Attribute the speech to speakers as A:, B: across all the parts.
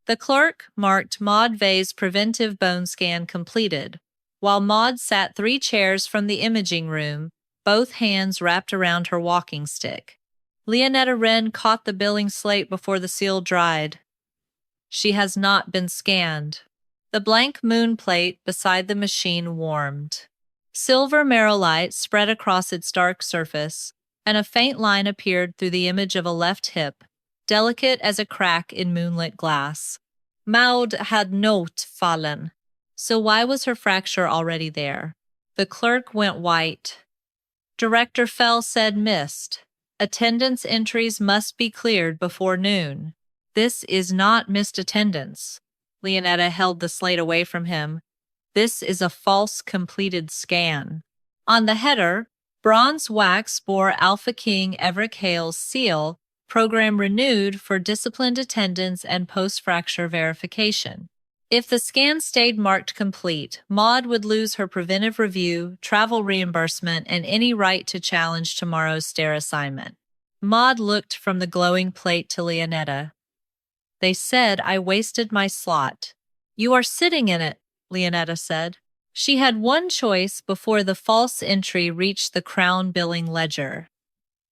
A: The clerk marked Maud Vey's preventive bone scan completed, while Maud sat 3 chairs from the imaging room, both hands wrapped around her walking stick. Leonetta Wren caught the billing slate before the seal dried. She has not been scanned. The blank moon plate beside the machine warmed. Silver marrowlight spread across its dark surface, and a faint line appeared through the image of a left hip, delicate as a crack in moonlit glass. Maud had not fallen. So why was her fracture already there? The clerk went white. Director Fell said missed. Attendance entries must be cleared before noon. This is not missed attendance. Leonetta held the slate away from him. This is a false completed scan. On the header, bronze wax bore Alpha King Evric Hale's seal, program renewed for disciplined attendance and post-fracture verification. If the scan stayed marked complete, Maud would lose her preventive review, travel reimbursement, and any right to challenge tomorrow's stair assignment. Maud looked from the glowing plate to Leonetta. They said I wasted my slot. You are sitting in it, Leonetta said. She had one choice before the false entry reached the Crown billing ledger.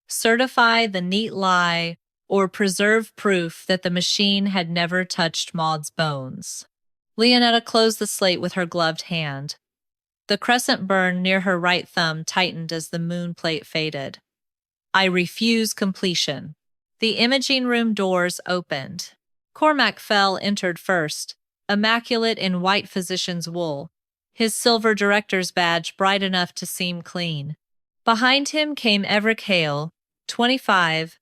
A: Certify the neat lie or preserve proof that the machine had never touched Maud's bones. Leonetta closed the slate with her gloved hand. The crescent burn near her right thumb tightened as the moon plate faded. I refuse completion. The imaging room doors opened. Cormac Fell entered first, immaculate in white physician's wool, his silver director's badge bright enough to seem clean. Behind him came Evric Hale, 25,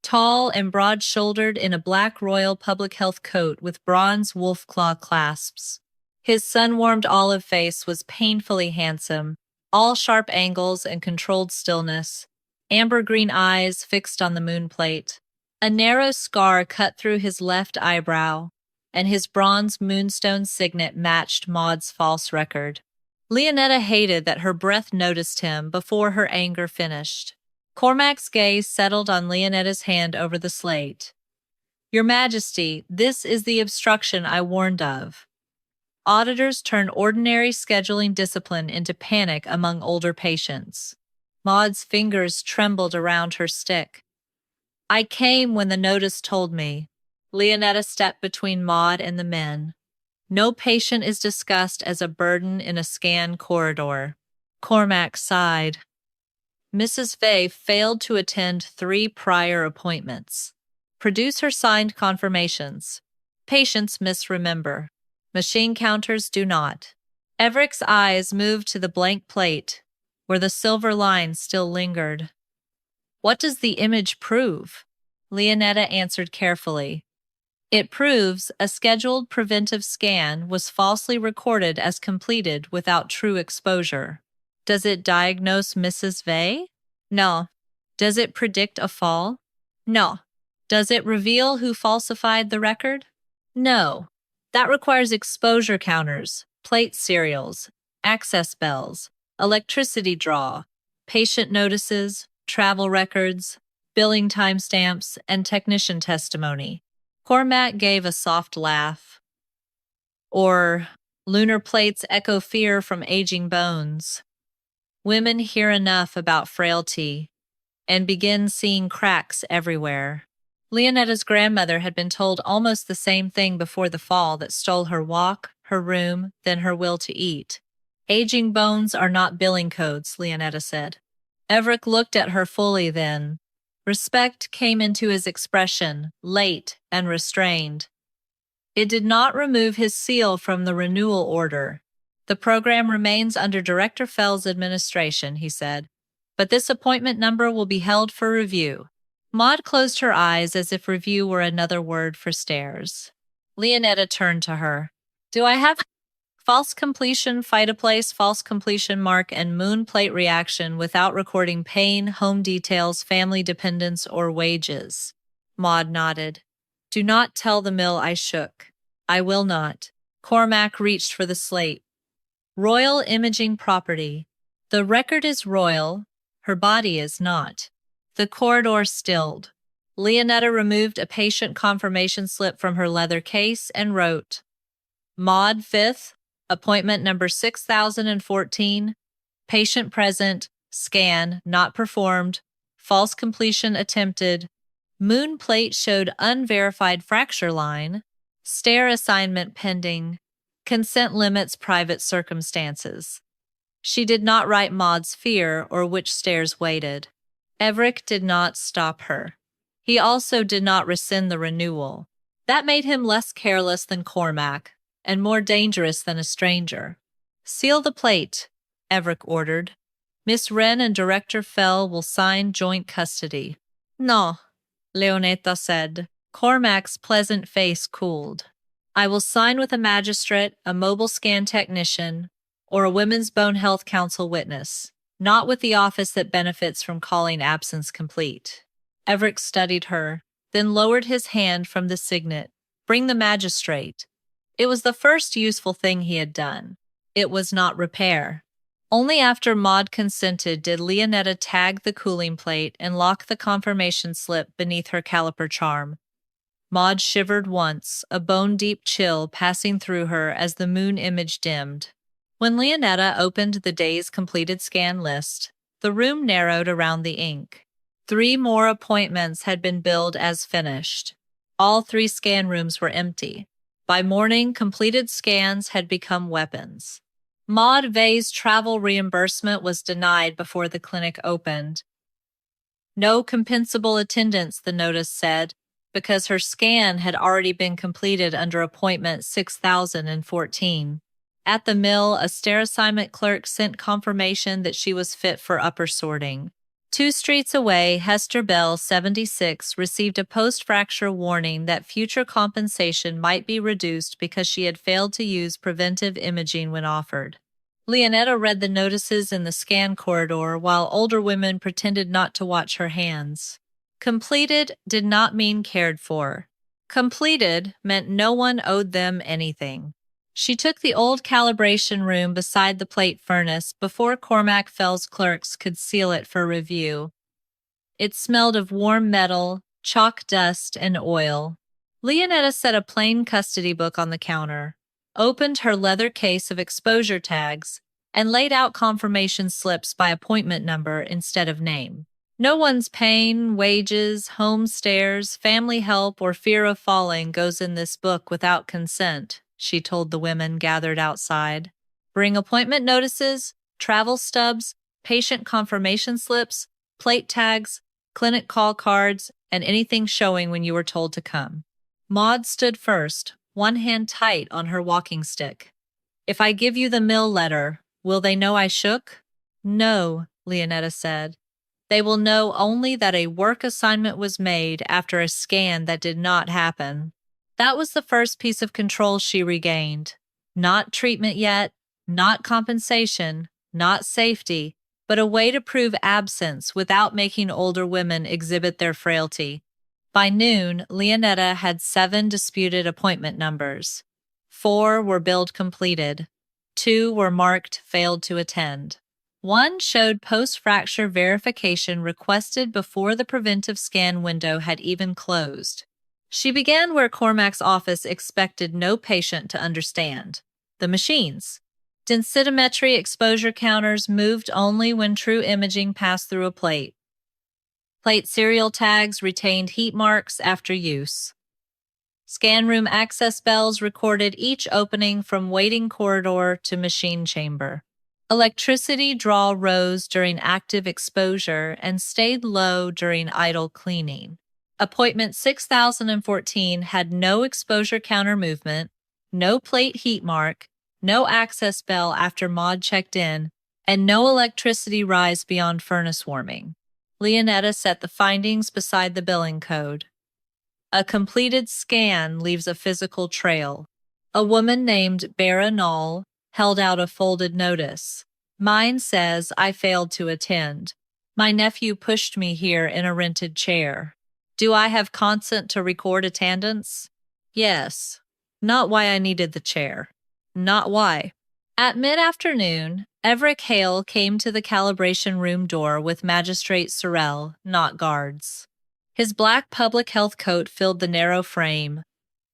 A: tall and broad-shouldered in a black royal public health coat with bronze wolf claw clasps. His sun-warmed olive face was painfully handsome, all sharp angles and controlled stillness, amber-green eyes fixed on the moon plate. A narrow scar cut through his left eyebrow, and his bronze moonstone signet matched Maud's false record. Leonetta hated that her breath noticed him before her anger finished. Cormac's gaze settled on Leonetta's hand over the slate. Your Majesty, this is the obstruction I warned of. Auditors turn ordinary scheduling discipline into panic among older patients. Maud's fingers trembled around her stick. I came when the notice told me. Leonetta stepped between Maud and the men. No patient is discussed as a burden in a scan corridor. Cormac sighed. Mrs. Vey failed to attend 3 prior appointments. Produce her signed confirmations. Patients misremember. Machine counters do not. Evric's eyes moved to the blank plate, where the silver line still lingered. What does the image prove? Leonetta answered carefully. It proves a scheduled preventive scan was falsely recorded as completed without true exposure. Does it diagnose Mrs. Vey? No. Does it predict a fall? No. Does it reveal who falsified the record? No. That requires exposure counters, plate serials, access bells, electricity draw, patient notices, travel records, billing timestamps, and technician testimony. Cormac gave a soft laugh. Or lunar plates echo fear from aging bones. Women hear enough about frailty and begin seeing cracks everywhere. Leonetta's grandmother had been told almost the same thing before the fall that stole her walk, her room, then her will to eat. Aging bones are not billing codes, Leonetta said. Evric looked at her fully then. Respect came into his expression, late and restrained. It did not remove his seal from the renewal order. The program remains under Director Fell's administration, he said, but this appointment number will be held for review. Maud closed her eyes as if review were another word for stairs. Leonetta turned to her. Do I have false completion, phytoplace, false completion mark, and moon plate reaction without recording pain, home details, family dependence, or wages? Maud nodded. Do not tell the mill I shook. I will not. Cormac reached for the slate. Royal imaging property. The record is royal. Her body is not. The corridor stilled. Leonetta removed a patient confirmation slip from her leather case and wrote, Maud 5th, appointment number 6014, patient present, scan not performed, false completion attempted, moon plate showed unverified fracture line, stair assignment pending, consent limits private circumstances. She did not write Maud's fear or which stairs waited. Evric did not stop her. He also did not rescind the renewal. That made him less careless than Cormac, and more dangerous than a stranger. Seal the plate, Evric ordered. Miss Wren and Director Fell will sign joint custody. No, Leonetta said. Cormac's pleasant face cooled. I will sign with a magistrate, a mobile scan technician, or a Women's Bone Health Council witness, not with the office that benefits from calling absence complete. Evric studied her, then lowered his hand from the signet. Bring the magistrate. It was the first useful thing he had done. It was not repair. Only after Maud consented did Leonetta tag the cooling plate and lock the confirmation slip beneath her caliper charm. Maud shivered once, a bone-deep chill passing through her as the moon image dimmed. When Leonetta opened the day's completed scan list, the room narrowed around the ink. 3 more appointments had been billed as finished. All 3 scan rooms were empty. By morning, completed scans had become weapons. Maud Vey's travel reimbursement was denied before the clinic opened. No compensable attendance, the notice said, because her scan had already been completed under appointment 6014. At the mill, a stair assignment clerk sent confirmation that she was fit for upper sorting. 2 streets away, Hester Bell, 76, received a post-fracture warning that future compensation might be reduced because she had failed to use preventive imaging when offered. Leonetta read the notices in the scan corridor while older women pretended not to watch her hands. Completed did not mean cared for. Completed meant no one owed them anything. She took the old calibration room beside the plate furnace before Cormac Fell's clerks could seal it for review. It smelled of warm metal, chalk dust, and oil. Leonetta set a plain custody book on the counter, opened her leather case of exposure tags, and laid out confirmation slips by appointment number instead of name. No one's pain, wages, home stairs, family help, or fear of falling goes in this book without consent, she told the women gathered outside. Bring appointment notices, travel stubs, patient confirmation slips, plate tags, clinic call cards, and anything showing when you were told to come. Maud stood first, one hand tight on her walking stick. If I give you the mill letter, will they know I shook? No, Leonetta said. They will know only that a work assignment was made after a scan that did not happen. That was the first piece of control she regained. Not treatment yet, not compensation, not safety, but a way to prove absence without making older women exhibit their frailty. By noon, Leonetta had 7 disputed appointment numbers. 4 were billed completed. 2 were marked failed to attend. 1 showed post-fracture verification requested before the preventive scan window had even closed. She began where Cormac's office expected no patient to understand. The machines. Densitometry exposure counters moved only when true imaging passed through a plate. Plate serial tags retained heat marks after use. Scan room access bells recorded each opening from waiting corridor to machine chamber. Electricity draw rose during active exposure and stayed low during idle cleaning. Appointment 6014 had no exposure counter movement, no plate heat mark, no access bell after Maud checked in, and no electricity rise beyond furnace warming. Leonetta set the findings beside the billing code. A completed scan leaves a physical trail. A woman named Bara Knoll held out a folded notice. Mine says I failed to attend. My nephew pushed me here in a rented chair. Do I have consent to record attendance? Yes. Not why I needed the chair. Not why. At mid-afternoon, Evric Hale came to the calibration room door with Magistrate Sorrell, not guards. His black public health coat filled the narrow frame,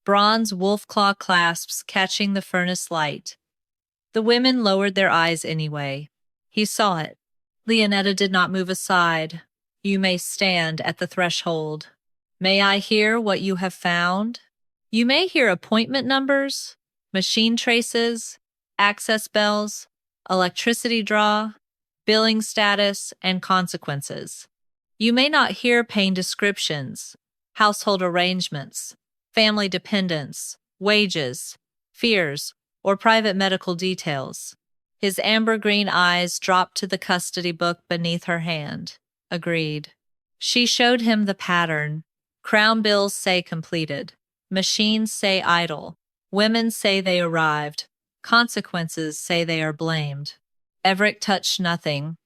A: bronze wolf-claw clasps catching the furnace light. The women lowered their eyes anyway. He saw it. Leonetta did not move aside. "You may stand at the threshold. May I hear what you have found?" "You may hear appointment numbers, machine traces, access bells, electricity draw, billing status, and consequences. You may not hear pain descriptions, household arrangements, family dependence, wages, fears, or private medical details." His amber-green eyes dropped to the custody book beneath her hand. "Agreed." She showed him the pattern. Crown bills say completed. Machines say idle. Women say they arrived. Consequences say they are blamed. Evric touched nothing.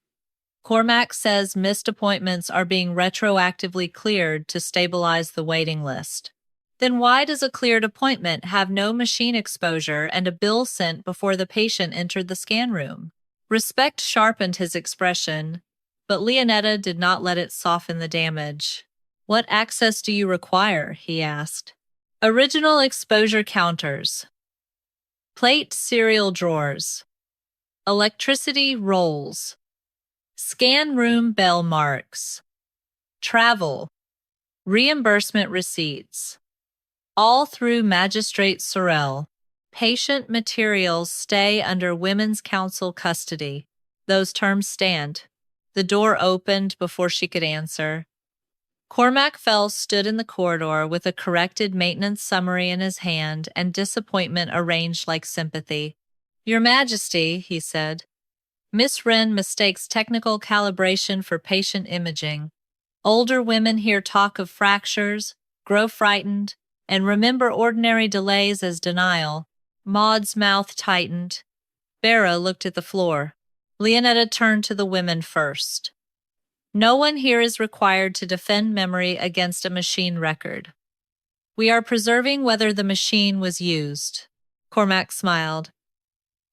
A: "Cormac says missed appointments are being retroactively cleared to stabilize the waiting list." "Then why does a cleared appointment have no machine exposure and a bill sent before the patient entered the scan room?" Respect sharpened his expression, but Leonetta did not let it soften the damage. "What access do you require?" he asked. "Original exposure counters. Plate serial drawers. Electricity rolls. Scan room bell marks. Travel. Reimbursement receipts. All through Magistrate Sorrel. Patient materials stay under Women's Council custody. Those terms stand." The door opened before she could answer. Cormac Fell stood in the corridor with a corrected maintenance summary in his hand and disappointment arranged like sympathy. "Your Majesty," he said, "Miss Wren mistakes technical calibration for patient imaging. Older women hear talk of fractures, grow frightened, and remember ordinary delays as denial." Maud's mouth tightened. Vera looked at the floor. Leonetta turned to the women first. "No one here is required to defend memory against a machine record. We are preserving whether the machine was used." Cormac smiled.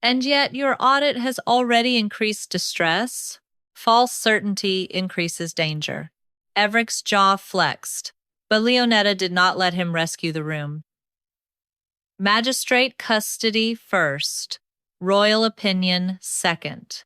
A: "And yet your audit has already increased distress. False certainty increases danger." Evric's jaw flexed, but Leonetta did not let him rescue the room. "Magistrate custody first, royal opinion second."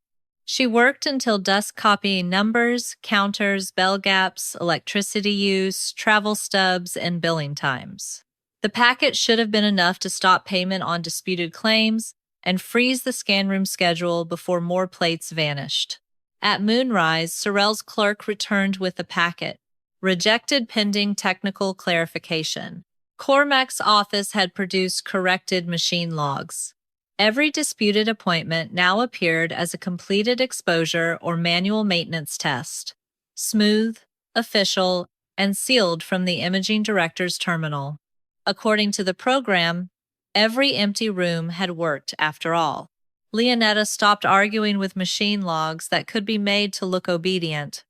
A: She worked until dusk copying numbers, counters, bell gaps, electricity use, travel stubs, and billing times. The packet should have been enough to stop payment on disputed claims and freeze the scan room schedule before more plates vanished. At moonrise, Sorrel's clerk returned with the packet. "Rejected pending technical clarification." Cormac's office had produced corrected machine logs. Every disputed appointment now appeared as a completed exposure or manual maintenance test, smooth, official, and sealed from the imaging director's terminal. According to the program, every empty room had worked after all. Leonetta stopped arguing with machine logs that could be made to look obedient.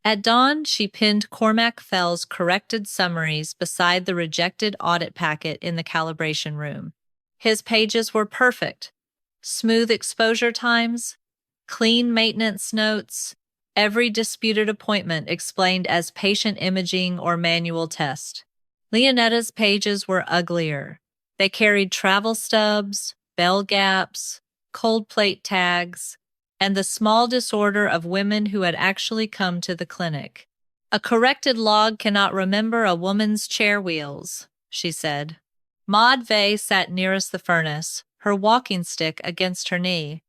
A: At dawn, she pinned Cormac Fell's corrected summaries beside the rejected audit packet in the calibration room. His pages were perfect. Smooth exposure times, clean maintenance notes, every disputed appointment explained as patient imaging or manual test. Leonetta's pages were uglier. They carried travel stubs, bell gaps, cold plate tags, and the small disorder of women who had actually come to the clinic. "A corrected log cannot remember a woman's chair wheels," she said. Maud Vey sat nearest the furnace, her walking stick against her knee.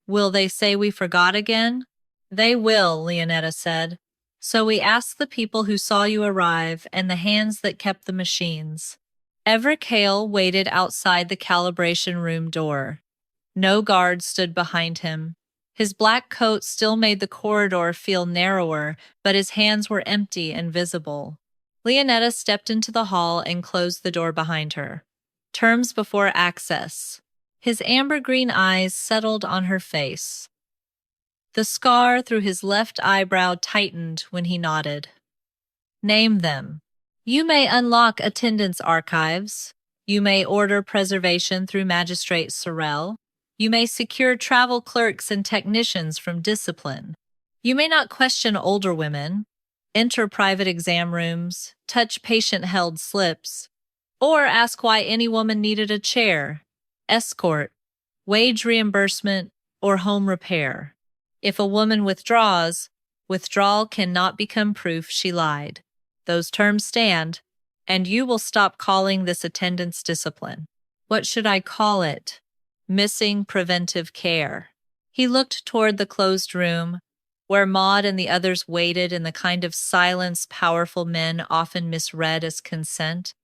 A: "Will they say we forgot again?" "They will," Leonetta said. "So we asked the people who saw you arrive and the hands that kept the machines." Evric Hale waited outside the calibration room door. No guard stood behind him. His black coat still made the corridor feel narrower, but his hands were empty and visible. Leonetta stepped into the hall and closed the door behind her. Terms before access. His amber-green eyes settled on her face. The scar through his left eyebrow tightened when he nodded. "Name them. You may unlock attendance archives. You may order preservation through Magistrate Sorrel. You may secure travel clerks and technicians from discipline. You may not question older women. enter private exam rooms, touch patient-held slips, or ask why any woman needed a chair, escort, wage reimbursement, or home repair. If a woman withdraws, withdrawal cannot become proof she lied. Those terms stand, and you will stop calling this attendance discipline. What should I call it? Missing preventive care. He looked toward the closed room, where Maud and the others waited in the kind of silence powerful men often misread as consent.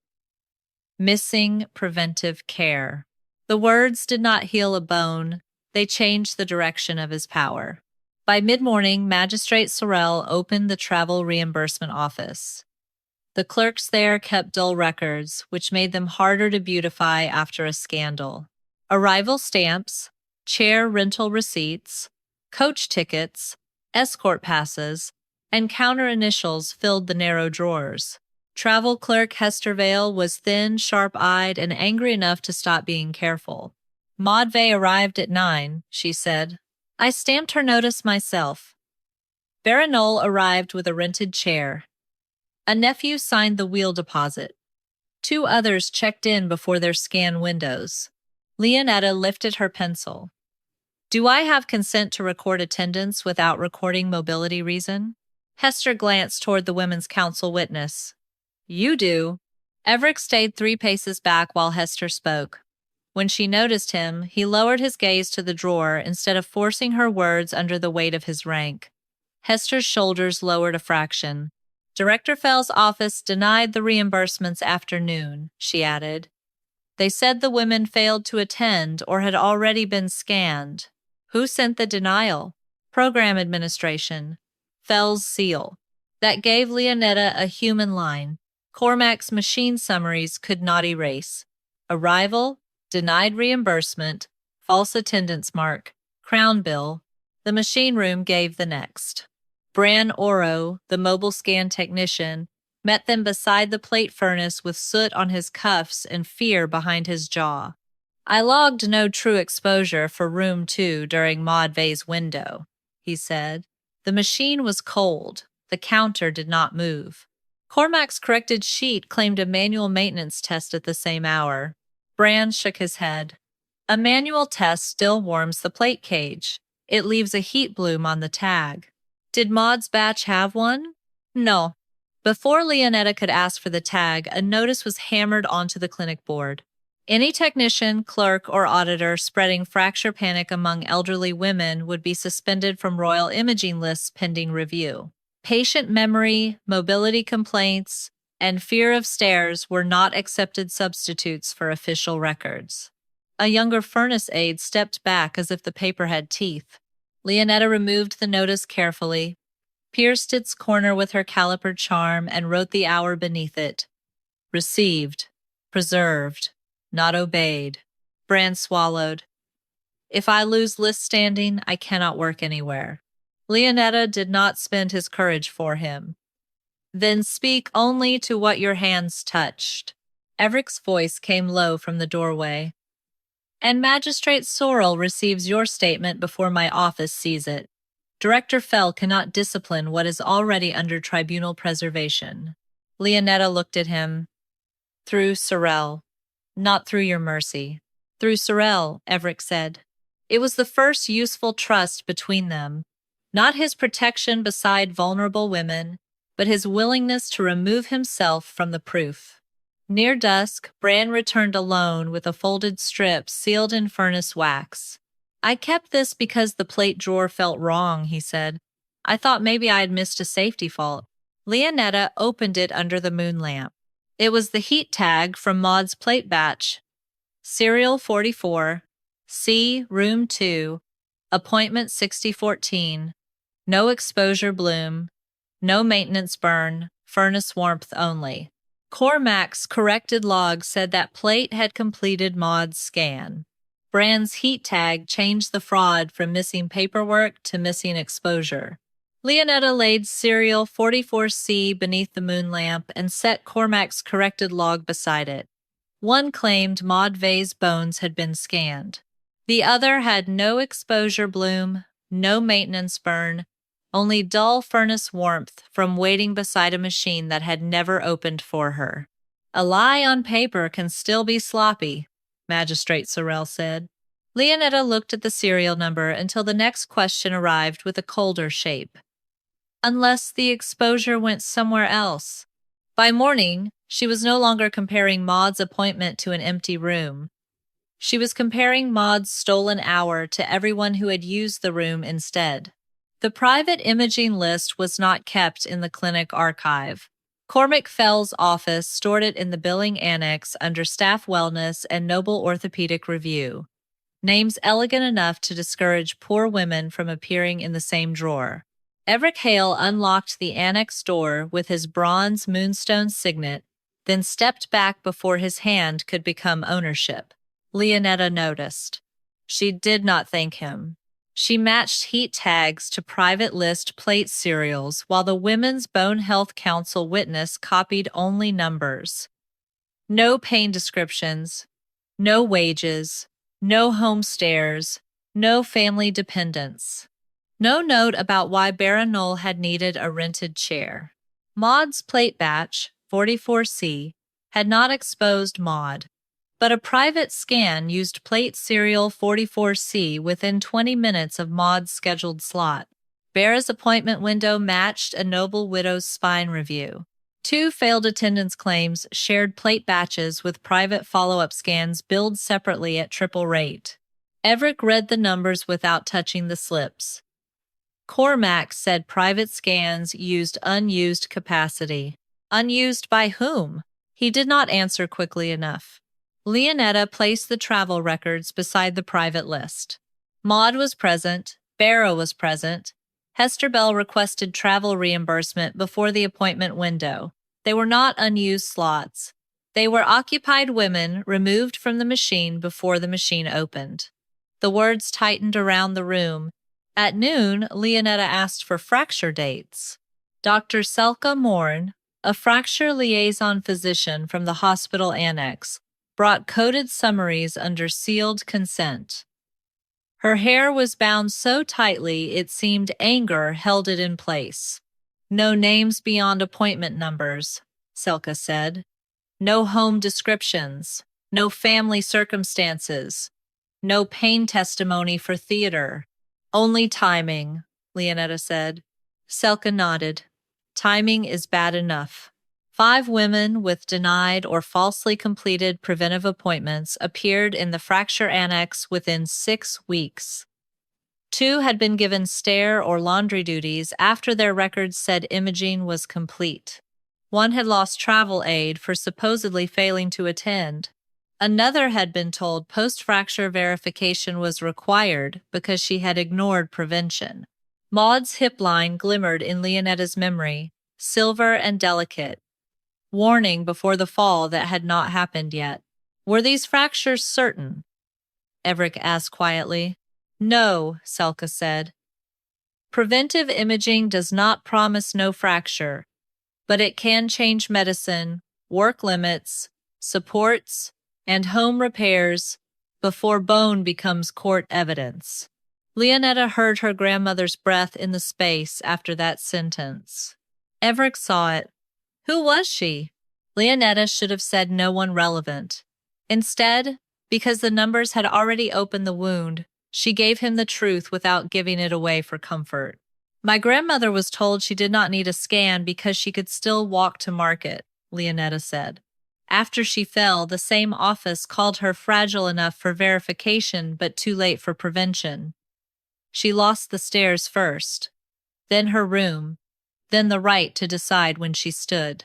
A: Missing preventive care. The words did not heal a bone, they changed the direction of his power. By mid-morning, Magistrate Sorrell opened the travel reimbursement office. The clerks there kept dull records, which made them harder to beautify after a scandal. Arrival stamps, chair rental receipts, coach tickets, escort passes, and counter initials filled the narrow drawers. Travel clerk Hester Vale was thin, sharp-eyed, and angry enough to stop being careful. Maud Vale arrived at 9, she said. I stamped her notice myself. Barinol arrived with a rented chair. A nephew signed the wheel deposit. 2 others checked in before their scan windows. Leonetta lifted her pencil. Do I have consent to record attendance without recording mobility reason? Hester glanced toward the Women's Council witness. You do. Evric stayed 3 paces back while Hester spoke. When she noticed him, he lowered his gaze to the drawer instead of forcing her words under the weight of his rank. Hester's shoulders lowered a fraction. Director Fell's office denied the reimbursements after noon, she added. They said the women failed to attend or had already been scanned. Who sent the denial? Program administration. Fell's seal. That gave Leonetta a human line. Cormac's machine summaries could not erase. Arrival, denied reimbursement, false attendance mark, crown bill. The machine room gave the next. Bran Oro, the mobile scan technician, met them beside the plate furnace with soot on his cuffs and fear behind his jaw. I logged no true exposure for room 2 during Maud Vale's window, he said. The machine was cold. The counter did not move. Cormac's corrected sheet claimed a manual maintenance test at the same hour. Bran shook his head. A manual test still warms the plate cage. It leaves a heat bloom on the tag. Did Maud's batch have one? No. Before Leonetta could ask for the tag, a notice was hammered onto the clinic board. Any technician, clerk, or auditor spreading fracture panic among elderly women would be suspended from Royal Imaging lists pending review. Patient memory, mobility complaints, and fear of stairs were not accepted substitutes for official records. A younger furnace aide stepped back as if the paper had teeth. Leonetta removed the notice carefully, pierced its corner with her caliper charm, and wrote the hour beneath it. Received. Preserved. Not obeyed. Bran swallowed. If I lose list standing, I cannot work anywhere. Leonetta did not spend his courage for him. Then speak only to what your hands touched. Evric's voice came low from the doorway. And Magistrate Sorrell receives your statement before my office sees it. Director Fell cannot discipline what is already under tribunal preservation. Leonetta looked at him. Through Sorrell. Not through your mercy. Through Sorrell, Evric said. It was the first useful trust between them. Not his protection beside vulnerable women, but his willingness to remove himself from the proof. Near dusk, Bran returned alone with a folded strip sealed in furnace wax. I kept this because the plate drawer felt wrong, he said. I thought maybe I had missed a safety fault. Leonetta opened it under the moon lamp. It was the heat tag from Maud's plate batch. Serial 44, C, Room 2, Appointment 6014, no exposure bloom, no maintenance burn, furnace warmth only. Cormac's corrected log said that plate had completed Maud's scan. Bran's heat tag changed the fraud from missing paperwork to missing exposure. Leonetta laid serial 44C beneath the moon lamp and set Cormac's corrected log beside it. One claimed Maud Vale's bones had been scanned. The other had no exposure bloom, no maintenance burn, only dull furnace warmth from waiting beside a machine that had never opened for her. A lie on paper can still be sloppy, Magistrate Sorrel said. Leonetta looked at the serial number until the next question arrived with a colder shape. Unless the exposure went somewhere else. By morning, she was no longer comparing Maud's appointment to an empty room. She was comparing Maud's stolen hour to everyone who had used the room instead. The private imaging list was not kept in the clinic archive. Cormac Fell's office stored it in the billing annex under Staff Wellness and Noble Orthopedic Review. Names elegant enough to discourage poor women from appearing in the same drawer. Evric Hale unlocked the annex door with his bronze moonstone signet, then stepped back before his hand could become ownership. Leonetta noticed. She did not thank him. She matched heat tags to private list plate serials while the Women's Bone Health Council witness copied only numbers. No pain descriptions, no wages, no home stairs, no family dependents. No note about why Baronol had needed a rented chair. Maud's plate batch, 44C, had not exposed Maud, but a private scan used plate serial 44C within 20 minutes of Maud's scheduled slot. Bera's appointment window matched a noble widow's spine review. 2 failed attendance claims shared plate batches with private follow-up scans billed separately at triple rate. Evric read the numbers without touching the slips. Cormac said private scans used unused capacity. Unused by whom? He did not answer quickly enough. Leonetta placed the travel records beside the private list. Maud was present. Bera was present. Hester Bell requested travel reimbursement before the appointment window. They were not unused slots. They were occupied women removed from the machine before the machine opened. The words tightened around the room. At noon, Leonetta asked for fracture dates. Dr. Selka Morn, a fracture liaison physician from the hospital annex, brought coded summaries under sealed consent. Her hair was bound so tightly it seemed anger held it in place. No names beyond appointment numbers, Selka said. No home descriptions. No family circumstances. No pain testimony for theater. Only timing, Leonetta said. Selka nodded. Timing is bad enough. 5 women with denied or falsely completed preventive appointments appeared in the fracture annex within 6 weeks. 2 had been given stair or laundry duties after their records said imaging was complete. 1 had lost travel aid for supposedly failing to attend. Another had been told post-fracture verification was required because she had ignored prevention. Maud's hip line glimmered in Leonetta's memory, silver and delicate. Warning before the fall that had not happened yet. Were these fractures certain? Evric asked quietly. No, Selka said. Preventive imaging does not promise no fracture, but it can change medicine, work limits, supports, and home repairs before bone becomes court evidence. Leonetta heard her grandmother's breath in the space after that sentence. Evric saw it. Who was she? Leonetta should have said no one relevant. Instead, because the numbers had already opened the wound, she gave him the truth without giving it away for comfort. My grandmother was told she did not need a scan because she could still walk to market, Leonetta said. After she fell, the same office called her fragile enough for verification but too late for prevention. She lost the stairs first, then her room, then the right to decide when she stood.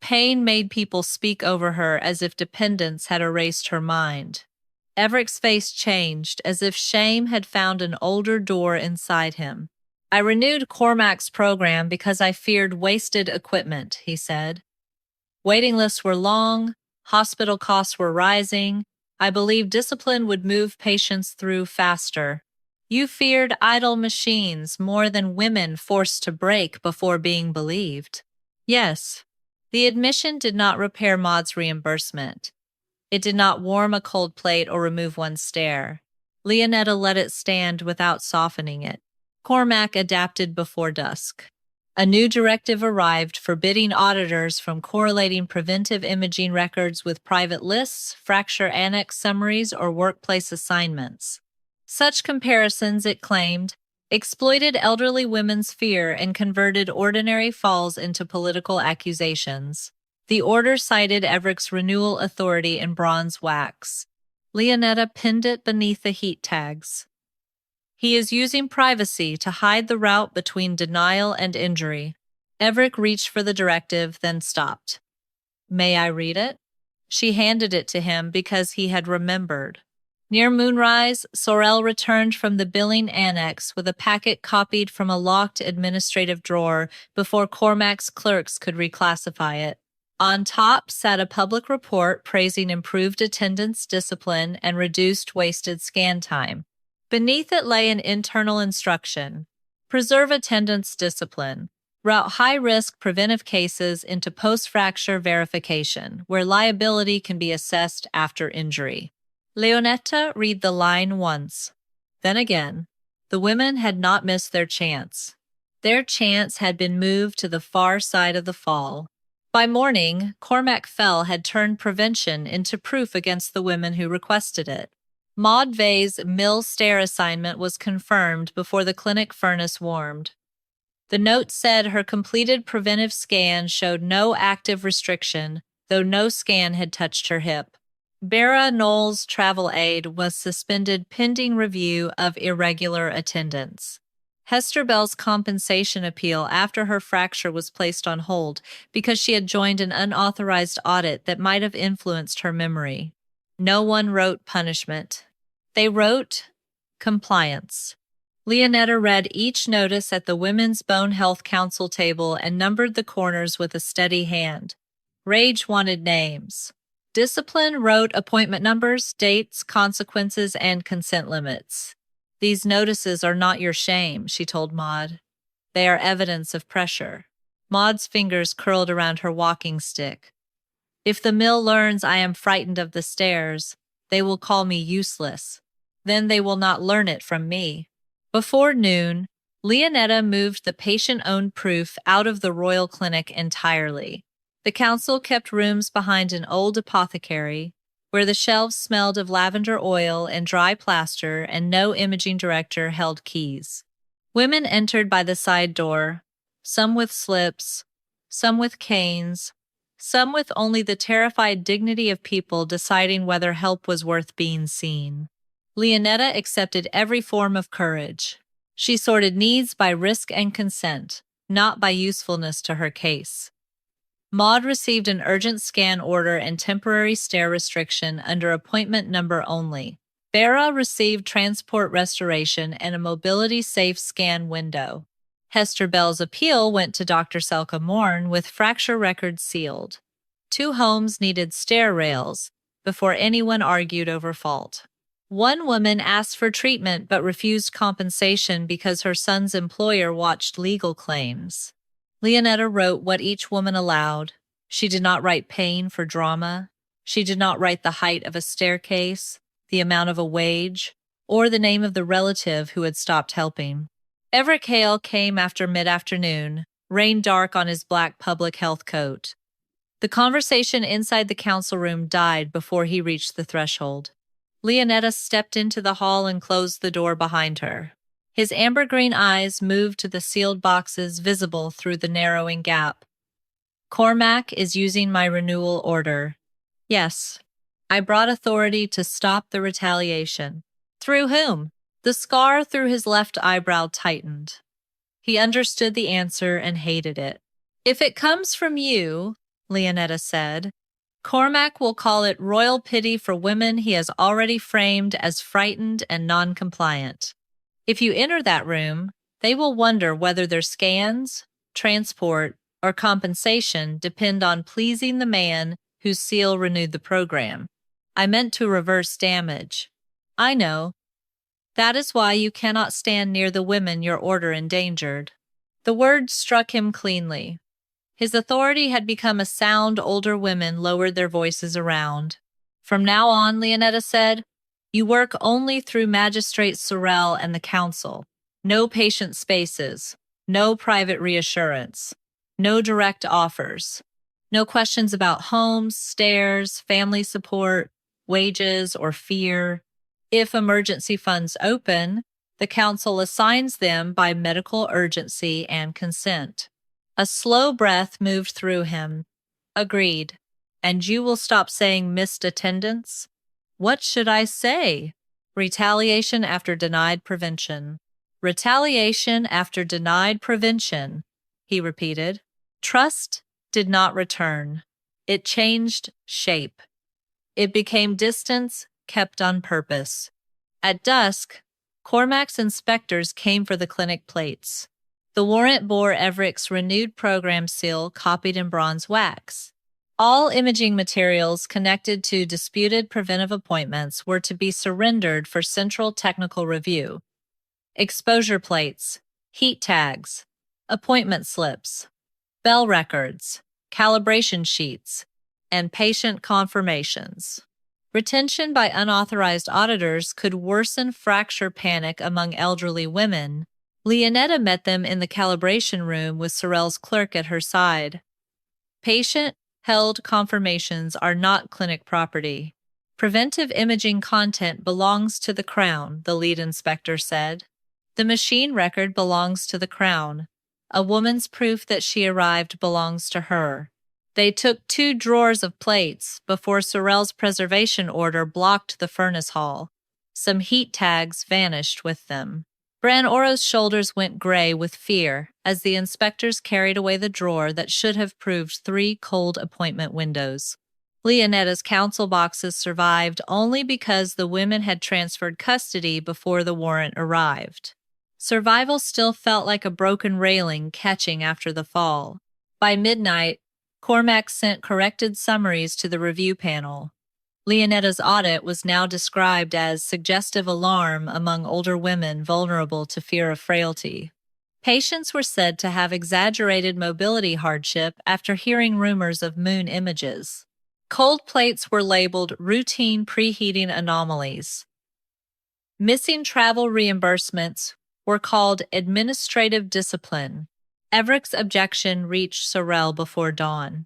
A: Pain made people speak over her as if dependence had erased her mind. Evric's face changed as if shame had found an older door inside him. I renewed Cormac's program because I feared wasted equipment, he said. Waiting lists were long, hospital costs were rising. I believed discipline would move patients through faster. You feared idle machines more than women forced to break before being believed. Yes, the admission did not repair Maud's reimbursement. It did not warm a cold plate or remove one stare. Leonetta let it stand without softening it. Cormac adapted before dusk. A new directive arrived forbidding auditors from correlating preventive imaging records with private lists, fracture annex summaries, or workplace assignments. Such comparisons, it claimed, exploited elderly women's fear and converted ordinary falls into political accusations. The order cited Evric's renewal authority in bronze wax. Leonetta pinned it beneath the heat tags. He is using privacy to hide the route between denial and injury. Evric reached for the directive, then stopped. May I read it? She handed it to him because he had remembered. Near moonrise, Sorel returned from the billing annex with a packet copied from a locked administrative drawer before Cormac's clerks could reclassify it. On top sat a public report praising improved attendance discipline and reduced wasted scan time. Beneath it lay an internal instruction: preserve attendance discipline. Route high-risk preventive cases into post-fracture verification, where liability can be assessed after injury. Leonetta read the line once. Then again. The women had not missed their chance. Their chance had been moved to the far side of the fall. By morning, Cormac Fell had turned prevention into proof against the women who requested it. Maud Vey's mill stair assignment was confirmed before the clinic furnace warmed. The note said her completed preventive scan showed no active restriction, though no scan had touched her hip. Bera Knoll's travel aid was suspended pending review of irregular attendance. Hester Bell's compensation appeal after her fracture was placed on hold because she had joined an unauthorized audit that might have influenced her memory. No one wrote punishment. They wrote compliance. Leonetta read each notice at the Women's Bone Health Council table and numbered the corners with a steady hand. Rage wanted names. Discipline wrote appointment numbers, dates, consequences, and consent limits. These notices are not your shame, she told Maud. They are evidence of pressure. Maud's fingers curled around her walking stick. If the mill learns I am frightened of the stairs, they will call me useless. Then they will not learn it from me. Before noon, Leonetta moved the patient-owned proof out of the Royal Clinic entirely. The council kept rooms behind an old apothecary, where the shelves smelled of lavender oil and dry plaster, and no imaging director held keys. Women entered by the side door, some with slips, some with canes, some with only the terrified dignity of people deciding whether help was worth being seen. Leonetta accepted every form of courage. She sorted needs by risk and consent, not by usefulness to her case. Maud received an urgent scan order and temporary stair restriction under appointment number only. Bera received transport restoration and a mobility-safe scan window. Hester Bell's appeal went to Dr. Selka Morn with fracture records sealed. 2 homes needed stair rails before anyone argued over fault. One woman asked for treatment but refused compensation because her son's employer watched legal claims. Leonetta wrote what each woman allowed. She did not write pain for drama. She did not write the height of a staircase, the amount of a wage, or the name of the relative who had stopped helping. Evric Hale came after mid-afternoon, rain dark on his black public health coat. The conversation inside the council room died before he reached the threshold. Leonetta stepped into the hall and closed the door behind her. His amber-green eyes moved to the sealed boxes visible through the narrowing gap. Cormac is using my renewal order. Yes. I brought authority to stop the retaliation. Through whom? The scar through his left eyebrow tightened. He understood the answer and hated it. If it comes from you, Leonetta said, Cormac will call it royal pity for women he has already framed as frightened and non-compliant. If you enter that room, they will wonder whether their scans, transport, or compensation depend on pleasing the man whose seal renewed the program. I meant to reverse damage. I know. That is why you cannot stand near the women your order endangered. The words struck him cleanly. His authority had become a sound older women lowered their voices around. From now on, Leonetta said, you work only through Magistrate Sorel and the council. No patient spaces, no private reassurance, no direct offers, no questions about homes, stairs, family support, wages, or fear. If emergency funds open, the council assigns them by medical urgency and consent. A slow breath moved through him. Agreed. And you will stop saying missed attendance? What should I say? Retaliation after denied prevention. Retaliation after denied prevention, he repeated. Trust did not return. It changed shape. It became distance kept on purpose. At dusk, Cormac's inspectors came for the clinic plates. The warrant bore Evric's renewed program seal copied in bronze wax. All imaging materials connected to disputed preventive appointments were to be surrendered for central technical review. Exposure plates, heat tags, appointment slips, bell records, calibration sheets, and patient confirmations. Retention by unauthorized auditors could worsen fracture panic among elderly women. Leonetta met them in the calibration room with Sorrell's clerk at her side. Patient-held confirmations are not clinic property. Preventive imaging content belongs to the Crown, the lead inspector said. The machine record belongs to the Crown. A woman's proof that she arrived belongs to her. They took 2 drawers of plates before Sorrell's preservation order blocked the furnace hall. Some heat tags vanished with them. Bran Oro's shoulders went gray with fear as the inspectors carried away the drawer that should have proved 3 cold appointment windows. Leonetta's counsel boxes survived only because the women had transferred custody before the warrant arrived. Survival still felt like a broken railing catching after the fall. By midnight, Cormac sent corrected summaries to the review panel. Leonetta's audit was now described as suggestive alarm among older women vulnerable to fear of frailty. Patients were said to have exaggerated mobility hardship after hearing rumors of moon images. Cold plates were labeled routine preheating anomalies. Missing travel reimbursements were called administrative discipline. Evric's objection reached Sorrell before dawn.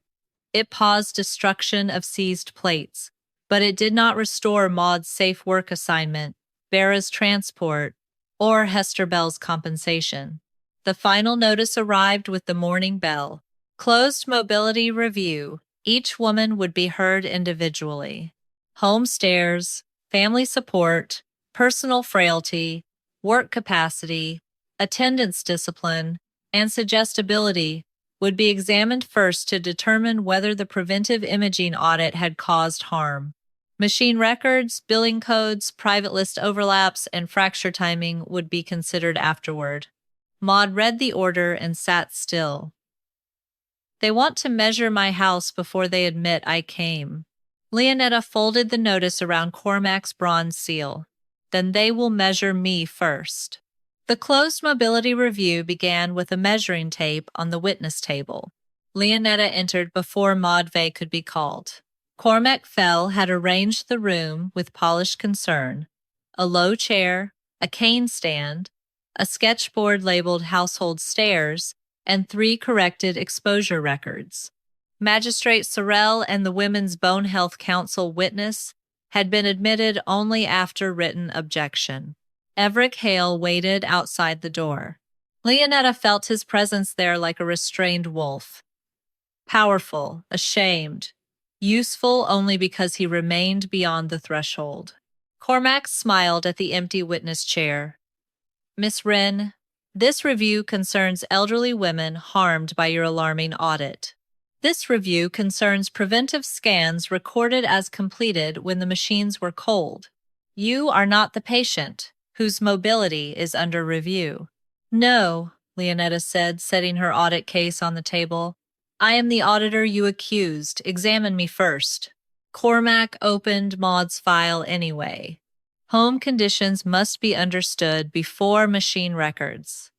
A: It paused destruction of seized plates, but it did not restore Maud's safe work assignment, Bera's transport, or Hester Bell's compensation. The final notice arrived with the morning bell. Closed mobility review. Each woman would be heard individually. Home stairs, family support, personal frailty, work capacity, attendance discipline, and suggestibility would be examined first to determine whether the preventive imaging audit had caused harm. Machine records, billing codes, private list overlaps, and fracture timing would be considered afterward. Maud read the order and sat still. They want to measure my house before they admit I came. Leonetta folded the notice around Cormac's bronze seal. Then they will measure me first. The closed mobility review began with a measuring tape on the witness table. Leonetta entered before Maud Vey could be called. Cormac Fell had arranged the room with polished concern. A low chair, a cane stand, a sketchboard labeled household stairs, and 3 corrected exposure records. Magistrate Sorrell and the Women's Bone Health Council witness had been admitted only after written objection. Evric Hale waited outside the door. Leonetta felt his presence there like a restrained wolf. Powerful, ashamed, useful only because he remained beyond the threshold. Cormac smiled at the empty witness chair. Miss Wren, this review concerns elderly women harmed by your alarming audit. This review concerns preventive scans recorded as completed when the machines were cold. You are not the patient, whose mobility is under review. No, Leonetta said, setting her audit case on the table. I am the auditor you accused. Examine me first. Cormac opened Maud's file anyway. Home conditions must be understood before machine records.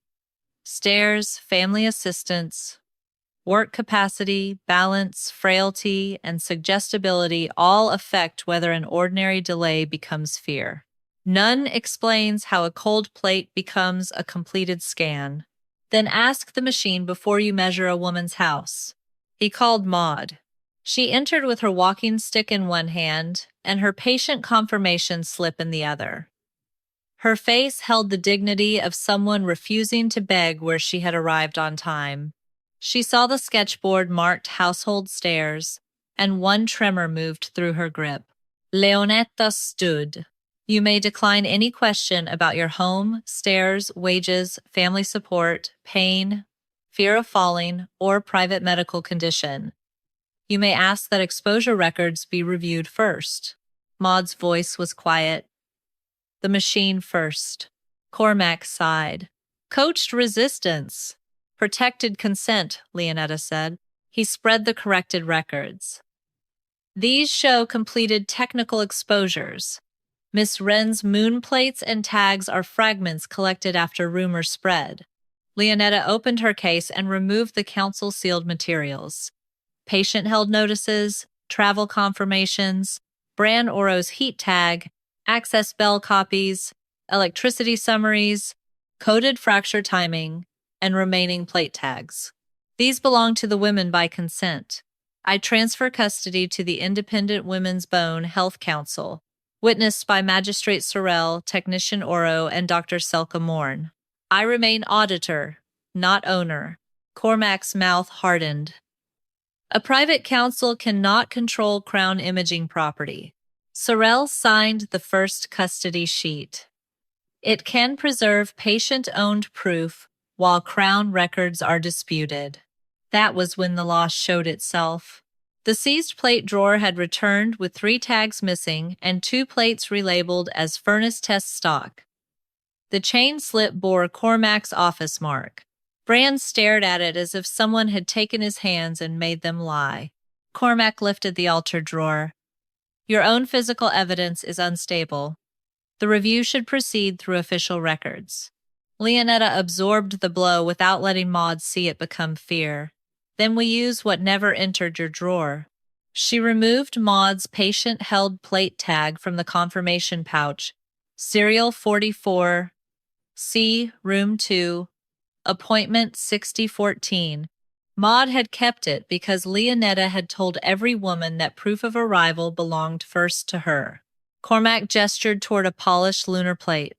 A: Stairs, family assistance, work capacity, balance, frailty, and suggestibility all affect whether an ordinary delay becomes fear. None explains how a cold plate becomes a completed scan. Then ask the machine before you measure a woman's house. He called Maud. She entered with her walking stick in one hand and her patient confirmation slip in the other. Her face held the dignity of someone refusing to beg where she had arrived on time. She saw the sketchboard marked household stairs, and one tremor moved through her grip. Leonetta stood. You may decline any question about your home, stairs, wages, family support, pain, fear of falling, or private medical condition. You may ask that exposure records be reviewed first. Maud's voice was quiet. The machine first. Cormac sighed. Coached resistance. Protected consent, Leonetta said. He spread the corrected records. These show completed technical exposures. Miss Wren's moon plates and tags are fragments collected after rumors spread. Leonetta opened her case and removed the council-sealed materials. Patient-held notices, travel confirmations, Bran Oro's heat tag, access bell copies, electricity summaries, coded fracture timing, and remaining plate tags. These belong to the women by consent. I transfer custody to the Independent Women's Bone Health Council, witnessed by Magistrate Sorrell, Technician Oro, and Dr. Selka Morn. I remain auditor, not owner. Cormac's mouth hardened. A private counsel cannot control Crown imaging property. Sorrell signed the first custody sheet. It can preserve patient-owned proof while Crown records are disputed. That was when the loss showed itself. The seized plate drawer had returned with 3 tags missing and 2 plates relabeled as furnace test stock. The chain slip bore Cormac's office mark. Bran stared at it as if someone had taken his hands and made them lie. Cormac lifted the altered drawer. Your own physical evidence is unstable. The review should proceed through official records. Leonetta absorbed the blow without letting Maud see it become fear. Then we use what never entered your drawer. She removed Maud's patient-held plate tag from the confirmation pouch. Serial 44, C, Room 2, Appointment 6014. Maud had kept it because Leonetta had told every woman that proof of arrival belonged first to her. Cormac gestured toward a polished lunar plate.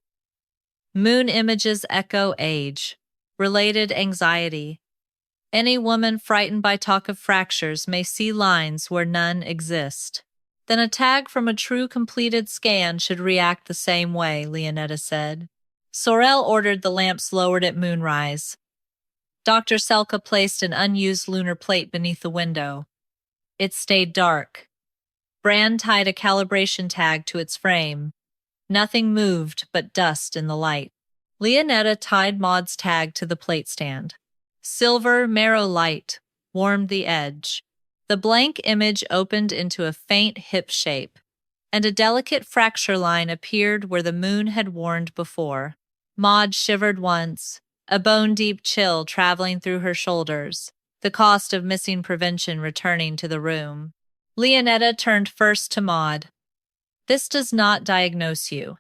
A: Moon images echo age. Related anxiety. Any woman frightened by talk of fractures may see lines where none exist. Then a tag from a true completed scan should react the same way, Leonetta said. Sorrell ordered the lamps lowered at moonrise. Dr. Selka placed an unused lunar plate beneath the window. It stayed dark. Bran tied a calibration tag to its frame. Nothing moved but dust in the light. Leonetta tied Maud's tag to the plate stand. Silver marrow light warmed the edge. The blank image opened into a faint hip shape, and a delicate fracture line appeared where the moon had warned before. Maud shivered once, a bone-deep chill traveling through her shoulders, the cost of missing prevention returning to the room. Leonetta turned first to Maud. This does not diagnose you.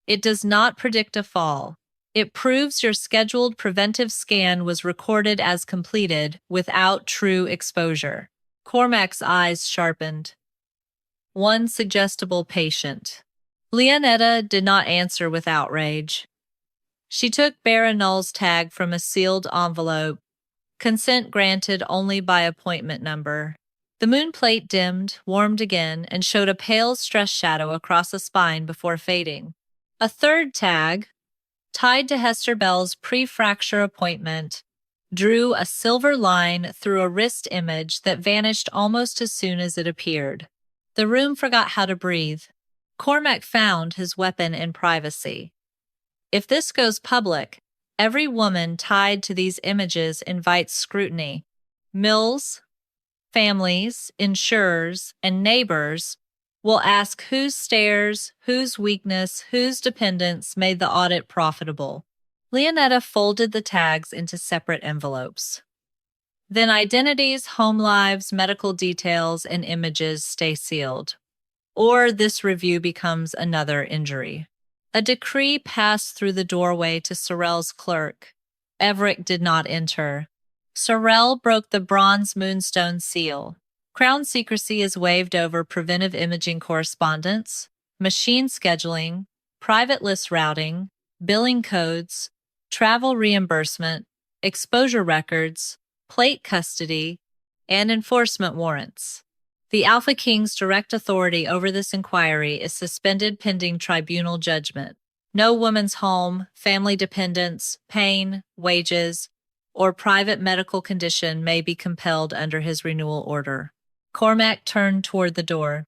A: It does not predict a fall. It proves your scheduled preventive scan was recorded as completed without true exposure. Cormac's eyes sharpened. One suggestible patient. Leonetta did not answer with outrage. She took Baranul's tag from a sealed envelope. Consent granted only by appointment number. The moon plate dimmed, warmed again, and showed a pale stress shadow across the spine before fading. A third tag, tied to Hester Bell's pre-fracture appointment, drew a silver line through a wrist image that vanished almost as soon as it appeared. The room forgot how to breathe. Cormac found his weapon in privacy. If this goes public, every woman tied to these images invites scrutiny. Mills, families, insurers, and neighbors will ask whose stairs, whose weakness, whose dependence made the audit profitable. Leonetta folded the tags into separate envelopes. Then identities, home lives, medical details, and images stay sealed. Or this review becomes another injury. A decree passed through the doorway to Sorrel's clerk. Evric did not enter. Sorrel broke the bronze moonstone seal. Crown secrecy is waived over preventive imaging correspondence, machine scheduling, private list routing, billing codes, travel reimbursement, exposure records, plate custody, and enforcement warrants. The Alpha King's direct authority over this inquiry is suspended pending tribunal judgment. No woman's home, family dependents, pain, wages, or private medical condition may be compelled under his renewal order. Cormac turned toward the door.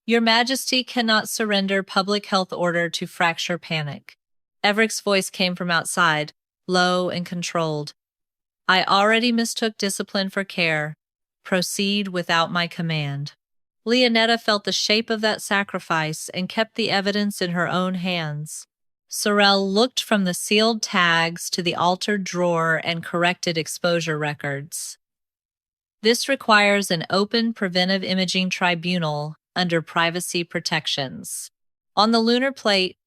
A: Your Majesty cannot surrender public health order to fracture panic. Evric's voice came from outside, low and controlled. I already mistook discipline for care. Proceed without my command. Leonetta felt the shape of that sacrifice and kept the evidence in her own hands. Sorrel looked from the sealed tags to the altered drawer and corrected exposure records. This requires an open preventive imaging tribunal under privacy protections. On the lunar plate,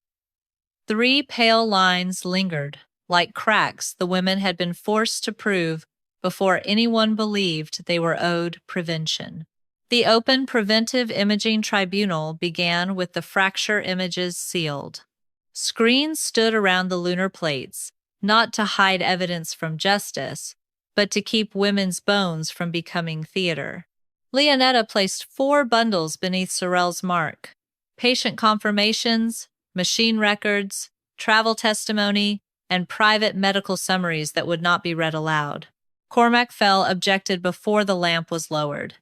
A: 3 pale lines lingered, like cracks the women had been forced to prove before anyone believed they were owed prevention. The open preventive imaging tribunal began with the fracture images sealed. Screens stood around the lunar plates, not to hide evidence from justice, but to keep women's bones from becoming theater. Leonetta placed 4 bundles beneath Sorrel's mark: patient confirmations, machine records, travel testimony, and private medical summaries that would not be read aloud. Cormac Fell objected before the lamp was lowered.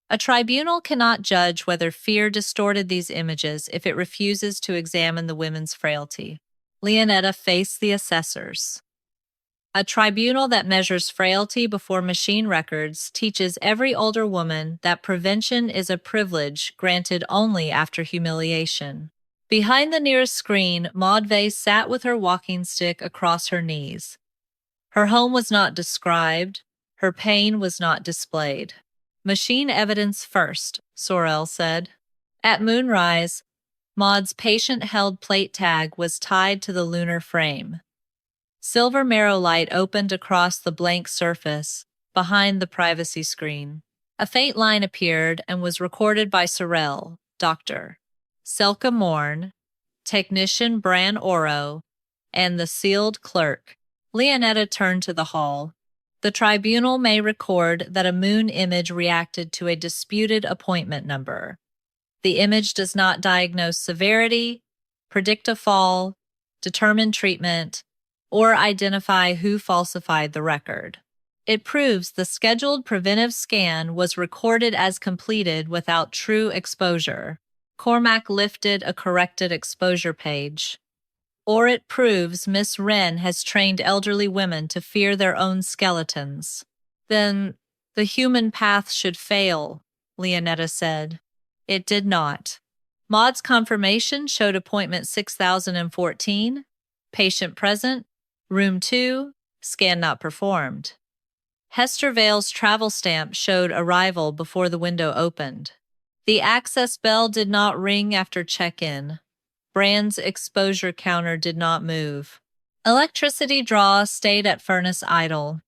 A: A tribunal cannot judge whether fear distorted these images if it refuses to examine the women's frailty. Leonetta faced the assessors. A tribunal that measures frailty before machine records teaches every older woman that prevention is a privilege granted only after humiliation. Behind the nearest screen, Maud Vase sat with her walking stick across her knees. Her home was not described, her pain was not displayed. Machine evidence first, Sorrel said. At moonrise, Maud's patient-held plate tag was tied to the lunar frame. Silver marrow light opened across the blank surface, behind the privacy screen. A faint line appeared and was recorded by Sorrel, Dr. Selka Morn, Technician Bran Oro, and the sealed clerk. Leonetta turned to the hall. The tribunal may record that a moon image reacted to a disputed appointment number. The image does not diagnose severity, predict a fall, determine treatment, or identify who falsified the record. It proves the scheduled preventive scan was recorded as completed without true exposure. Cormac lifted a corrected exposure page. Or it proves Miss Wren has trained elderly women to fear their own skeletons. Then the human path should fail, Leonetta said. It did not. Maud's confirmation showed appointment 6014, patient present, room 2, scan not performed. Hester Vale's travel stamp showed arrival before the window opened. The access bell did not ring after check-in. Bran's exposure counter did not move. Electricity draw stayed at furnace idle.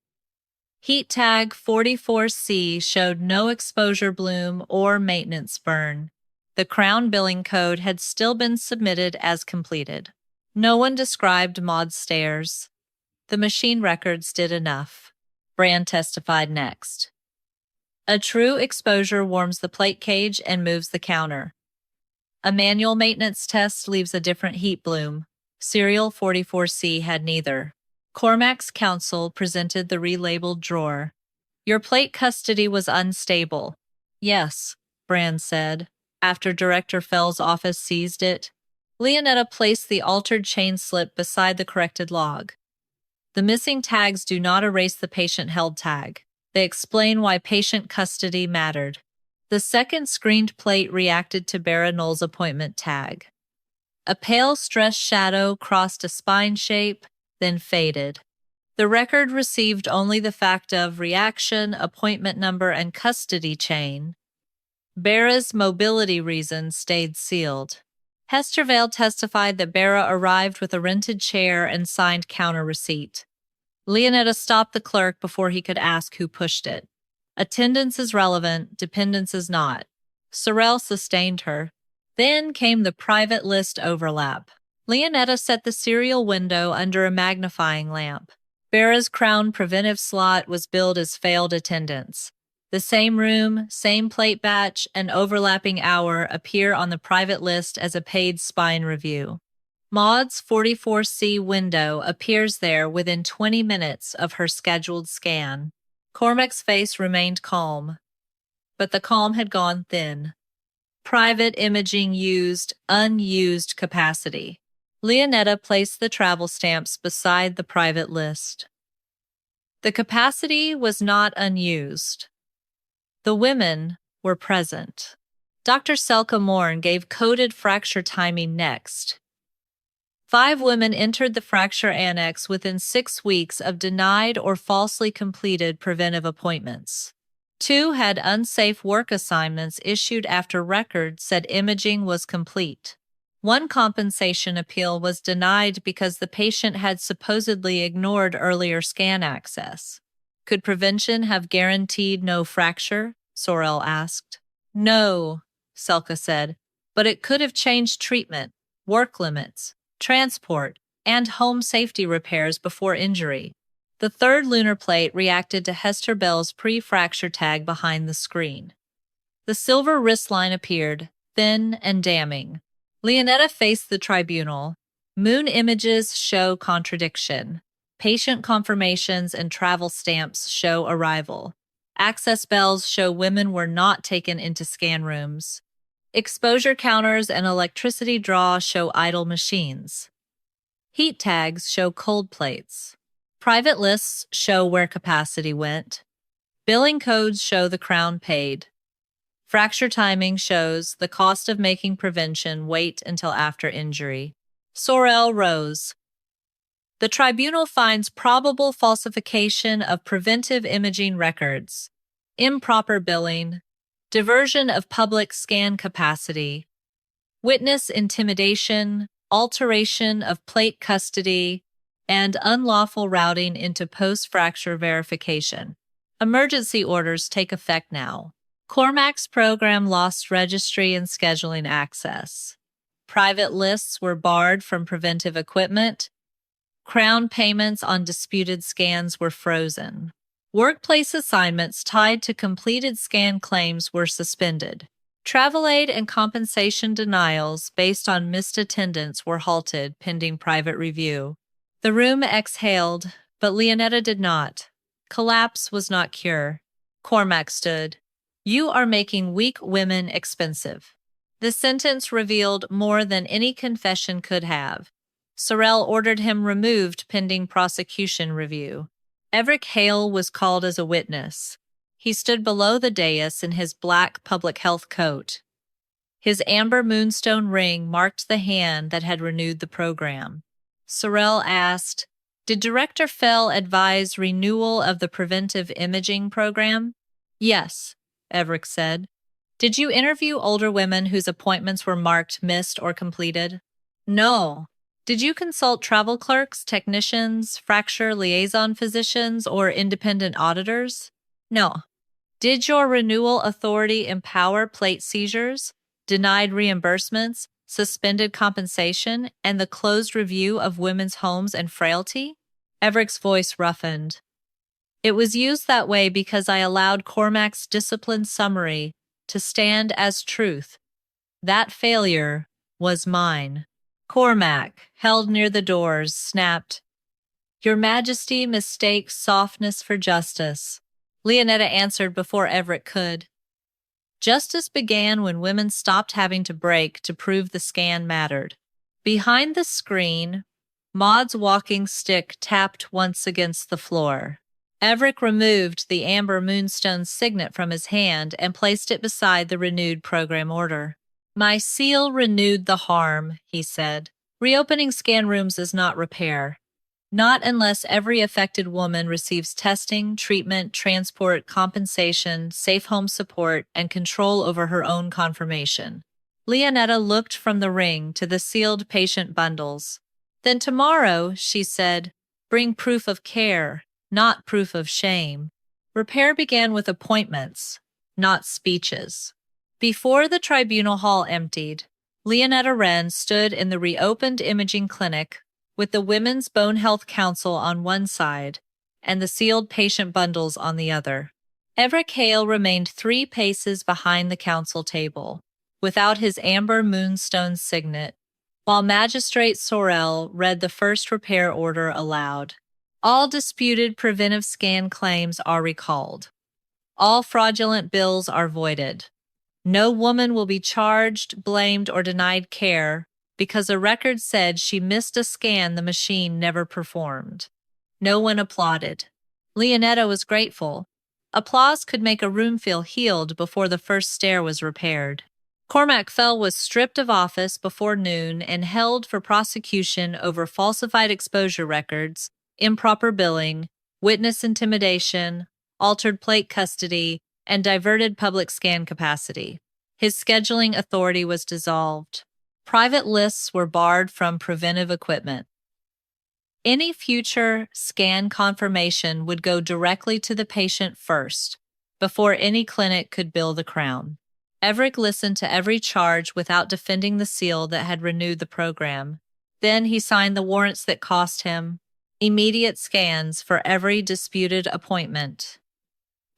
A: Heat tag 44C showed no exposure bloom or maintenance burn. The Crown billing code had still been submitted as completed. No one described Maud's stairs. The machine records did enough. Bran testified next. A true exposure warms the plate cage and moves the counter. A manual maintenance test leaves a different heat bloom. Serial 44C had neither. Cormac's counsel presented the relabeled drawer. Your plate custody was unstable. Yes, Bran said, after Director Fell's office seized it. Leonetta placed the altered chain slip beside the corrected log. The missing tags do not erase the patient-held tag. They explain why patient custody mattered. The second screened plate reacted to Bara Knoll's appointment tag. A pale stress shadow crossed a spine shape, then faded. The record received only the fact of reaction, appointment number, and custody chain. Bara's mobility reason stayed sealed. Hester Vale testified that Bera arrived with a rented chair and signed counter receipt. Leonetta stopped the clerk before he could ask who pushed it. Attendance is relevant, dependence is not. Sorrel sustained her. Then came the private list overlap. Leonetta set the serial window under a magnifying lamp. Bera's crown preventive slot was billed as failed attendance. The same room, same plate batch, and overlapping hour appear on the private list as a paid spine review. Maud's 44C window appears there within 20 minutes of her scheduled scan. Cormac's face remained calm, but the calm had gone thin. Private imaging used unused capacity. Leonetta placed the travel stamps beside the private list. The capacity was not unused. The women were present. Dr. Selka Morn gave coded fracture timing next. 5 women entered the fracture annex within 6 weeks of denied or falsely completed preventive appointments. 2 had unsafe work assignments issued after records said imaging was complete. 1 compensation appeal was denied because the patient had supposedly ignored earlier scan access. Could prevention have guaranteed no fracture? Sorrel asked. No, Selka said, but it could have changed treatment, work limits, transport, and home safety repairs before injury. The 3rd lunar plate reacted to Hester Bell's pre-fracture tag behind the screen. The silver wristline appeared, thin and damning. Leonetta faced the tribunal. Moon images show contradiction. Patient confirmations and travel stamps show arrival. Access bells show women were not taken into scan rooms. Exposure counters and electricity draw show idle machines. Heat tags show cold plates. Private lists show where capacity went. Billing codes show the Crown paid. Fracture timing shows the cost of making prevention wait until after injury. Sorrel rose. The tribunal finds probable falsification of preventive imaging records, improper billing, diversion of public scan capacity, witness intimidation, alteration of plate custody, and unlawful routing into post-fracture verification. Emergency orders take effect now. Cormac's program lost registry and scheduling access. Private lists were barred from preventive equipment. Crown payments on disputed scans were frozen. Workplace assignments tied to completed scan claims were suspended. Travel aid and compensation denials based on missed attendance were halted pending private review. The room exhaled, but Leonetta did not. Collapse was not cure. Cormac stood. You are making weak women expensive. The sentence revealed more than any confession could have. Sorrel ordered him removed pending prosecution review. Evric Hale was called as a witness. He stood below the dais in his black public health coat. His amber moonstone ring marked the hand that had renewed the program. Sorrel asked, "Did Director Fell advise renewal of the preventive imaging program?" "Yes," Evric said. "Did you interview older women whose appointments were marked missed or completed?" "No." "Did you consult travel clerks, technicians, fracture liaison physicians, or independent auditors?" "No." "Did your renewal authority empower plate seizures, denied reimbursements, suspended compensation, and the closed review of women's homes and frailty?" Evric's voice roughened. "It was used that way because I allowed Cormac's discipline summary to stand as truth. That failure was mine." Cormac, held near the doors, snapped, "Your Majesty mistakes softness for justice." Leonetta answered before Evric could. Justice began when women stopped having to break to prove the scan mattered. Behind the screen, Maud's walking stick tapped once against the floor. Evric removed the amber moonstone signet from his hand and placed it beside the renewed program order. "My seal renewed the harm," he said. "Reopening scan rooms is not repair. Not unless every affected woman receives testing, treatment, transport, compensation, safe home support, and control over her own confirmation. Leonetta looked from the ring to the sealed patient bundles. Then tomorrow, she said, bring proof of care, not proof of shame. Repair began with appointments, not speeches. Before the tribunal hall emptied, Leonetta Wren stood in the reopened imaging clinic with the Women's Bone Health Council on one side and the sealed patient bundles on the other. Evric Hale remained 3 paces behind the council table, without his amber moonstone signet, while Magistrate Sorrell read the first repair order aloud. All disputed preventive scan claims are recalled. All fraudulent bills are voided. No woman will be charged, blamed, or denied care because a record said she missed a scan the machine never performed. No one applauded. Leonetta was grateful. Applause could make a room feel healed before the first stair was repaired. Cormac Fell was stripped of office before noon and held for prosecution over falsified exposure records, improper billing, witness intimidation, altered plate custody, and diverted public scan capacity. His scheduling authority was dissolved. Private lists were barred from preventive equipment. Any future scan confirmation would go directly to the patient first, before any clinic could bill the Crown. Evric listened to every charge without defending the seal that had renewed the program. Then he signed the warrants that cost him immediate scans for every disputed appointment,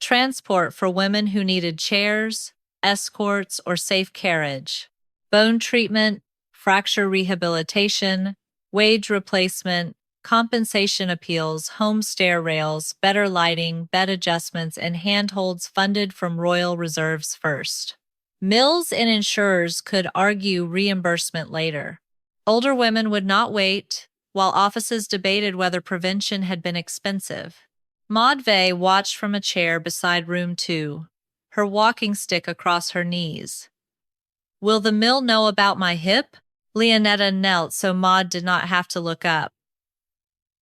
A: transport for women who needed chairs, escorts, or safe carriage, bone treatment, fracture rehabilitation, wage replacement, compensation appeals, home stair rails, better lighting, bed adjustments, and handholds funded from royal reserves first. Mills and insurers could argue reimbursement later. Older women would not wait, while offices debated whether prevention had been expensive. Maud Vey watched from a chair beside room 2, her walking stick across her knees. Will the mill know about my hip? Leonetta knelt so Maud did not have to look up.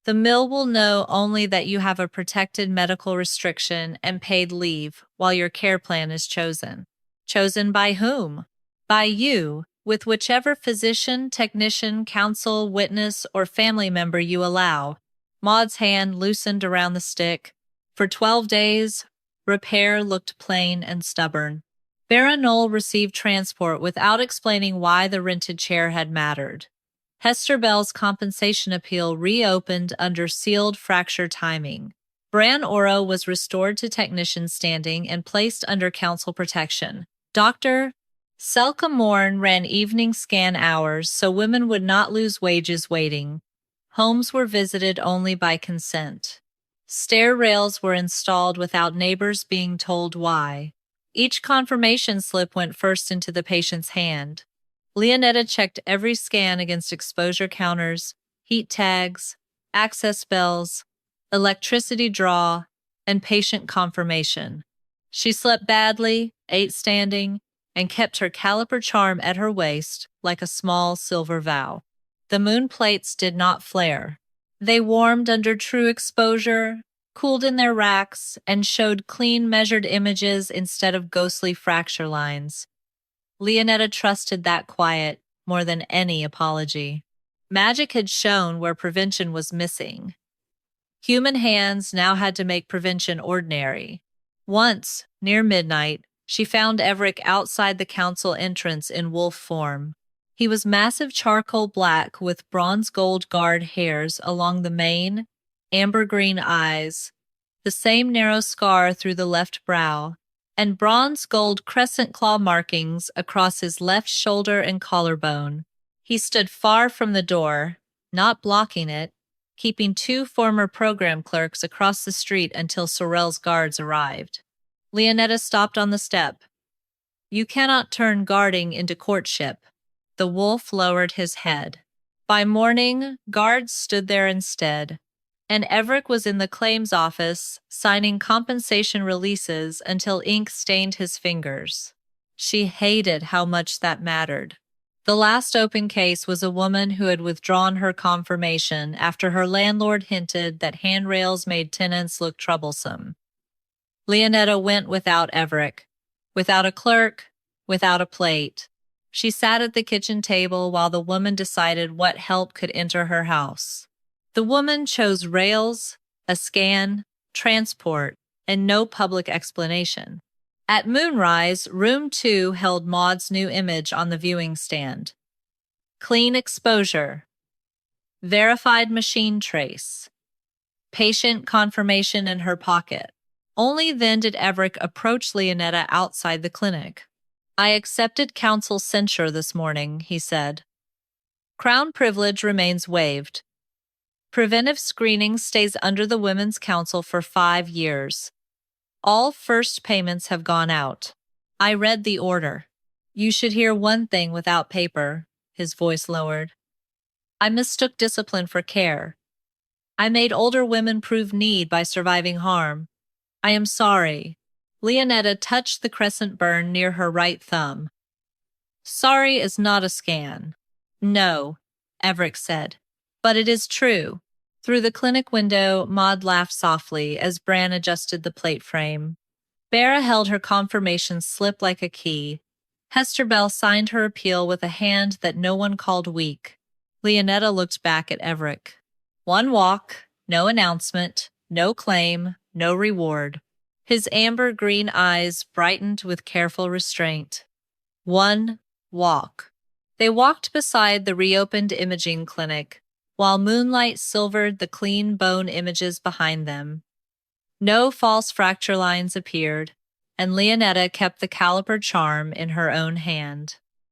A: The mill will know only that you have a protected medical restriction and paid leave while your care plan is chosen. Chosen by whom? By you, with whichever physician, technician, counsel, witness, or family member you allow. Maud's hand loosened around the stick. For 12 days, repair looked plain and stubborn. Baron Knoll received transport without explaining why the rented chair had mattered. Hester Bell's compensation appeal reopened under sealed fracture timing. Bran Oro was restored to technician standing and placed under council protection. Dr. Selka Morn ran evening scan hours so women would not lose wages waiting. Homes were visited only by consent. Stair rails were installed without neighbors being told why. Each confirmation slip went first into the patient's hand. Leonetta checked every scan against exposure counters, heat tags, access bells, electricity draw, and patient confirmation. She slept badly, ate standing, and kept her caliper charm at her waist like a small silver vow. The moon plates did not flare. They warmed under true exposure, cooled in their racks, and showed clean measured images instead of ghostly fracture lines. Leonetta trusted that quiet more than any apology. Magic had shown where prevention was missing. Human hands now had to make prevention ordinary. Once, near midnight, she found Evric outside the council entrance in wolf form. He was massive charcoal black with bronze gold guard hairs along the mane, amber-green eyes, the same narrow scar through the left brow, and bronze gold crescent claw markings across his left shoulder and collarbone. He stood far from the door, not blocking it, keeping 2 former program clerks across the street until Sorrell's guards arrived. Leonetta stopped on the step. You cannot turn guarding into courtship. The wolf lowered his head. By morning, guards stood there instead, and Evric was in the claims office, signing compensation releases until ink stained his fingers. She hated how much that mattered. The last open case was a woman who had withdrawn her confirmation after her landlord hinted that handrails made tenants look troublesome. Leonetta went without Evric, without a clerk, without a plate. She sat at the kitchen table while the woman decided what help could enter her house. The woman chose rails, a scan, transport, and no public explanation. At moonrise, room 2 held Maud's new image on the viewing stand. Clean exposure. Verified machine trace. Patient confirmation in her pocket. Only then did Evric approach Leonetta outside the clinic. I accepted counsel's censure this morning, he said. Crown privilege remains waived. Preventive screening stays under the Women's Council for 5 years. All first payments have gone out. I read the order. You should hear one thing without paper, his voice lowered. I mistook discipline for care. I made older women prove need by surviving harm. I am sorry. Leonetta touched the crescent burn near her right thumb. Sorry is not a scan. No, Evric said. But it is true. Through the clinic window, Maud laughed softly as Bran adjusted the plate frame. Bera held her confirmation slip like a key. Hester Bell signed her appeal with a hand that no one called weak. Leonetta looked back at Evric. One walk, no announcement, no claim, no reward. His amber-green eyes brightened with careful restraint. One walk. They walked beside the reopened imaging clinic, while moonlight silvered the clean bone images behind them. No false fracture lines appeared, and Leonetta kept the caliper charm in her own hand.